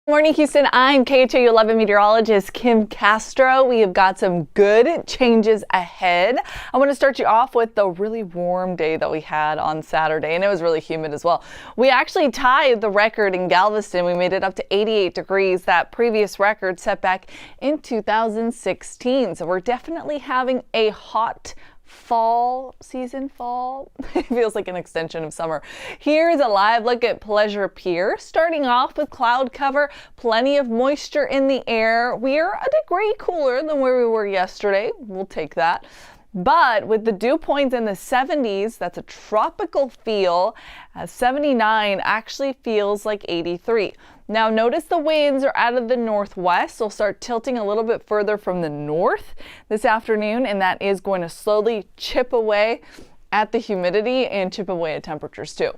Morning, Houston. I'm KHOU 11 meteorologist Kim Castro. We have got some good changes ahead. I want to start you off with the really warm day that we had on Saturday, and it was really humid as well. We actually tied the record in Galveston. We made it up to 88 degrees, that previous record set back in 2016. So we're definitely having a hot fall season. It feels like an extension of summer. Here's a live look at Pleasure Pier. Starting off with cloud cover, plenty of moisture in the air. We're a degree cooler than where we were yesterday. We'll take that. But with the dew points in the 70s, that's a tropical feel. 79 actually feels like 83. Now notice the winds are out of the northwest. They'll start tilting a little bit further from the north this afternoon, and that is going to slowly chip away at the humidity and chip away at temperatures too.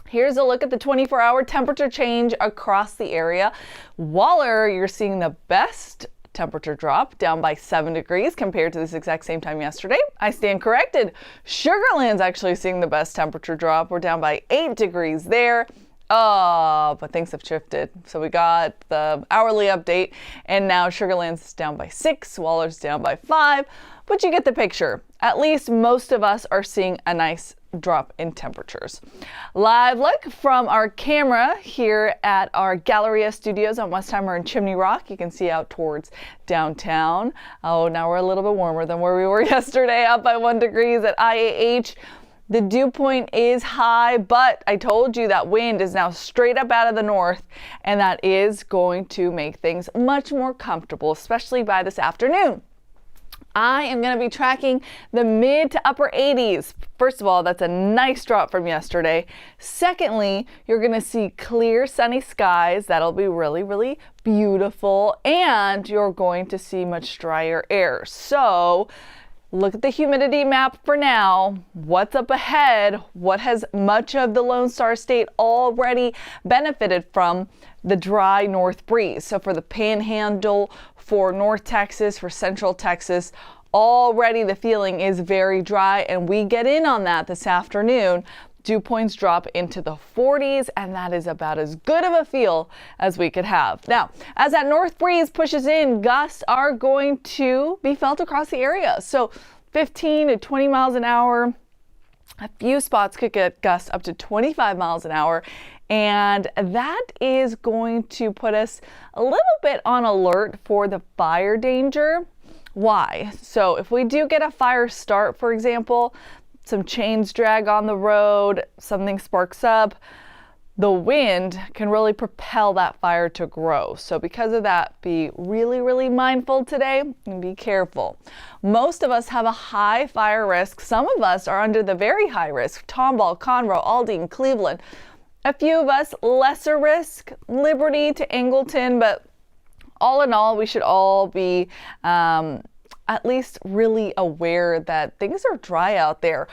Here's a look at the 24-hour temperature change across the area. Waller, you're seeing the best temperature drop, down by 7 degrees compared to this exact same time yesterday. I stand corrected. Sugar Land's actually seeing the best temperature drop. We're down by 8 degrees there. Oh, but things have shifted. So we got the hourly update, and now Sugar Land's down by 6, Waller's down by 5, but you get the picture. At least most of us are seeing a nice drop in temperatures. Live look from our camera here at our Galleria studios on Westheimer and Chimney Rock. You can see out towards downtown. Oh, now we're a little bit warmer than where we were yesterday, up by 1 degree at IAH. The dew point is high, but I told you that wind is now straight up out of the north, and that is going to make things much more comfortable, especially by this afternoon. I am going to be tracking the mid to upper 80s. First of all, that's a nice drop from yesterday. Secondly, you're going to see clear sunny skies. That'll be really, really beautiful. And you're going to see much drier air. So look at the humidity map for now. What's up ahead? What has much of the Lone Star State already benefited from? The dry north breeze. So for the Panhandle, for North Texas, for Central Texas, already the feeling is very dry, and we get in on that this afternoon. Dew points drop into the 40s, and that is about as good of a feel as we could have. Now, as that north breeze pushes in, gusts are going to be felt across the area. So 15 to 20 miles an hour. A few spots could get gusts up to 25 miles an hour. And that is going to put us a little bit on alert for the fire danger. Why? So if we do get a fire start, for example, some chains drag on the road, something sparks up, the wind can really propel that fire to grow. So because of that, be really, really mindful today and be careful. Most of us have a high fire risk. Some of us are under the very high risk. Tomball, Conroe, Aldine, Cleveland. A few of us lesser risk, Liberty to Angleton, but all in all, we should all be at least really aware that things are dry out there.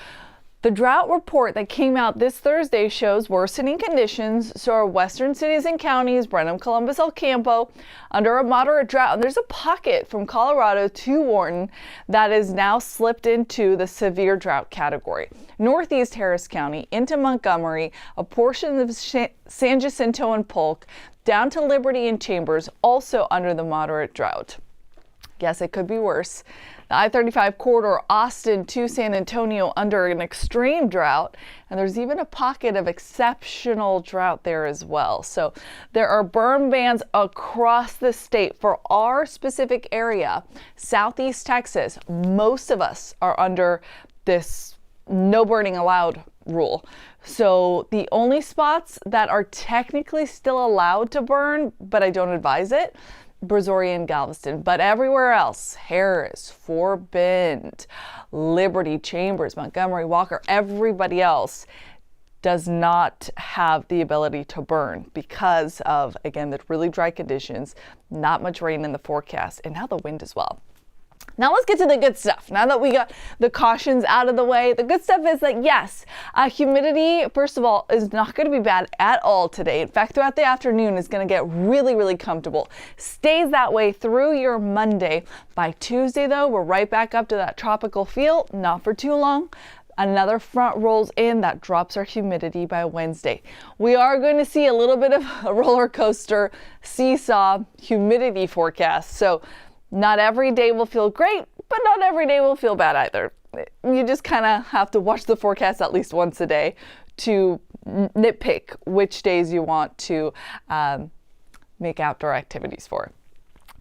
The drought report that came out this Thursday shows worsening conditions. So our western cities and counties, Brenham, Columbus, El Campo, under a moderate drought. And there's a pocket from Colorado to Wharton that is now slipped into the severe drought category. Northeast Harris County into Montgomery, a portion of San Jacinto and Polk, down to Liberty and Chambers, also under the moderate drought. Yes, it could be worse. The I-35 corridor, Austin to San Antonio, under an extreme drought, and there's even a pocket of exceptional drought there as well. So there are burn bans across the state for our specific area. Southeast Texas, most of us are under this no burning allowed rule. So the only spots that are technically still allowed to burn, but I don't advise it, Brazoria and Galveston, but everywhere else, Harris, Fort Bend, Liberty, Chambers, Montgomery, Walker, everybody else does not have the ability to burn because of, again, the really dry conditions, not much rain in the forecast, and now the wind as well. Now let's get to the good stuff. Now that we got the cautions out of the way, the good stuff is that yes, humidity, first of all, is not going to be bad at all today. In fact, throughout the afternoon, it's going to get really, really comfortable. Stays that way through your Monday. By Tuesday, though, we're right back up to that tropical feel. Not for too long. Another front rolls in that drops our humidity by Wednesday. We are going to see a little bit of a roller coaster seesaw humidity forecast. So not every day will feel great, but not every day will feel bad either. You just kind of have to watch the forecast at least once a day to nitpick which days you want to make outdoor activities for.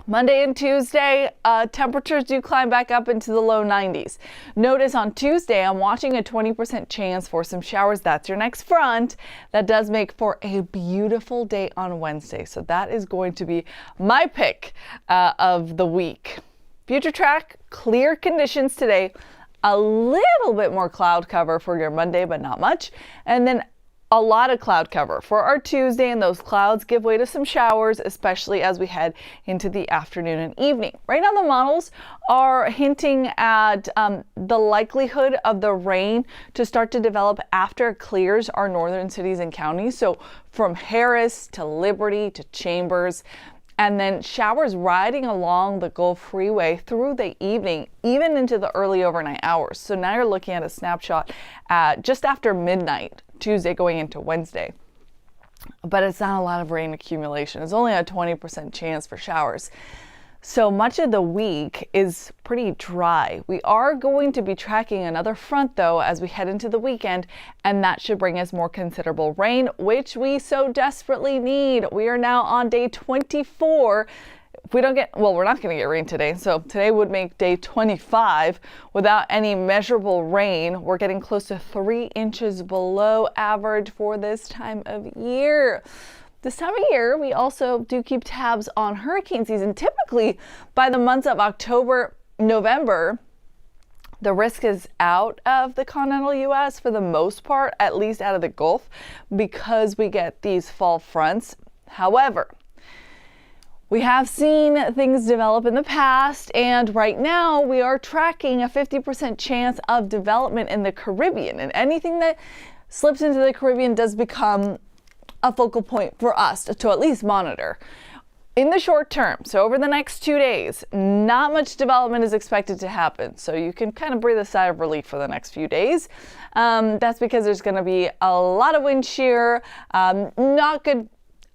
Monday and Tuesday, temperatures do climb back up into the low 90s. Notice on Tuesday, I'm watching a 20% chance for some showers. That's your next front. That does make for a beautiful day on Wednesday. So that is going to be my pick of the week. Future track, clear conditions today. A little bit more cloud cover for your Monday, but not much. And then a lot of cloud cover for our Tuesday, and those clouds give way to some showers, especially as we head into the afternoon and evening. Right now, the models are hinting at the likelihood of the rain to start to develop after it clears our northern cities and counties. So from Harris to Liberty to Chambers, and then showers riding along the Gulf Freeway through the evening, even into the early overnight hours. So now you're looking at a snapshot at just after midnight, Tuesday going into Wednesday. But it's not a lot of rain accumulation. It's only a 20% chance for showers. So much of the week is pretty dry. We are going to be tracking another front though as we head into the weekend, and that should bring us more considerable rain, which we so desperately need. We are now on day 24. If we don't get, well, we're not going to get rain today. So today would make day 25 without any measurable rain. We're getting close to 3 inches below average for this time of year. This time of year, we also do keep tabs on hurricane season. Typically, by the months of October, November, the risk is out of the continental U.S. for the most part, at least out of the Gulf, because we get these fall fronts. However, we have seen things develop in the past, and right now we are tracking a 50% chance of development in the Caribbean. And anything that slips into the Caribbean does become a focal point for us to at least monitor. In the short term, so over the next 2 days, not much development is expected to happen. So you can kind of breathe a sigh of relief for the next few days. That's because there's going to be a lot of wind shear, not good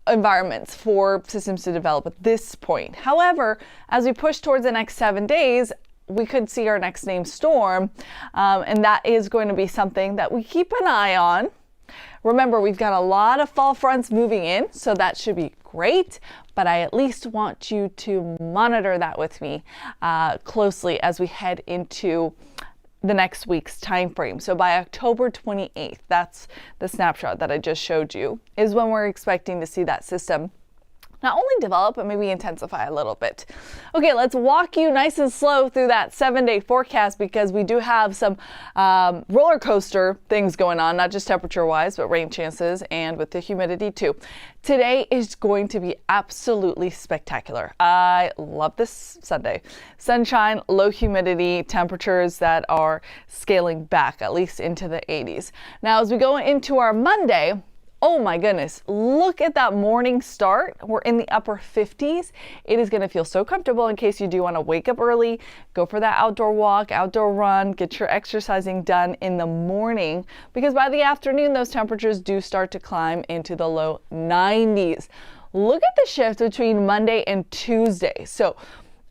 environments for systems to develop at this point. However, as we push towards the next 7 days, we could see our next named storm, and that is going to be something that we keep an eye on. Remember, we've got a lot of fall fronts moving in, so that should be great, but I at least want you to monitor that with me closely as we head into the next week's time frame. So by October 28th, that's the snapshot that I just showed you, is when we're expecting to see that system not only develop, but maybe intensify a little bit. Okay, let's walk you nice and slow through that 7-day forecast, because we do have some roller coaster things going on, not just temperature wise, but rain chances and with the humidity too. Today is going to be absolutely spectacular. I love this Sunday. Sunshine, low humidity, temperatures that are scaling back at least into the 80s. Now, as we go into our Monday, oh my goodness, look at that morning start. We're in the upper 50s. It is going to feel so comfortable in case you do want to wake up early, go for that outdoor walk, outdoor run, get your exercising done in the morning, because by the afternoon, those temperatures do start to climb into the low 90s. Look at the shift between Monday and Tuesday. So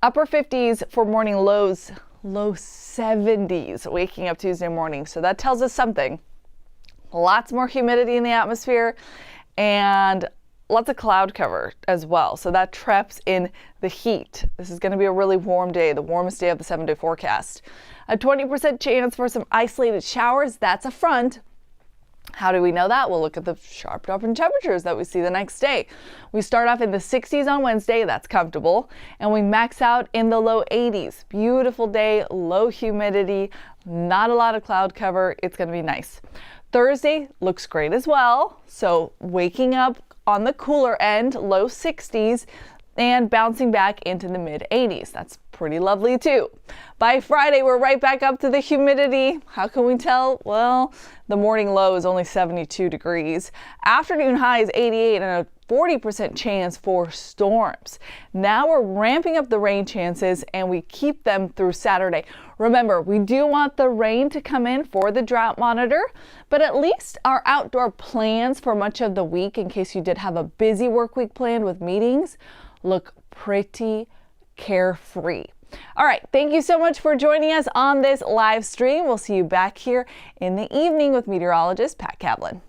upper 50s for morning lows, low 70s waking up Tuesday morning. So that tells us something. Lots more humidity in the atmosphere and lots of cloud cover as well. So that traps in the heat. This is going to be a really warm day, the warmest day of the 7-day forecast. A 20% chance for some isolated showers. That's a front. How do we know that? We'll look at the sharp drop in temperatures that we see the next day. We start off in the 60s on Wednesday, that's comfortable, and we max out in the low 80s. Beautiful day, low humidity, not a lot of cloud cover. It's going to be nice. Thursday looks great as well. So waking up on the cooler end, low 60s, and bouncing back into the mid 80s. That's pretty lovely too. By Friday, we're right back up to the humidity. How can we tell? Well, the morning low is only 72 degrees. Afternoon high is 88 and a 40% chance for storms. Now we're ramping up the rain chances and we keep them through Saturday. Remember, we do want the rain to come in for the drought monitor, but at least our outdoor plans for much of the week, in case you did have a busy work week planned with meetings, look pretty carefree. All right, thank you so much for joining us on this live stream. We'll see you back here in the evening with meteorologist Pat Kaplan.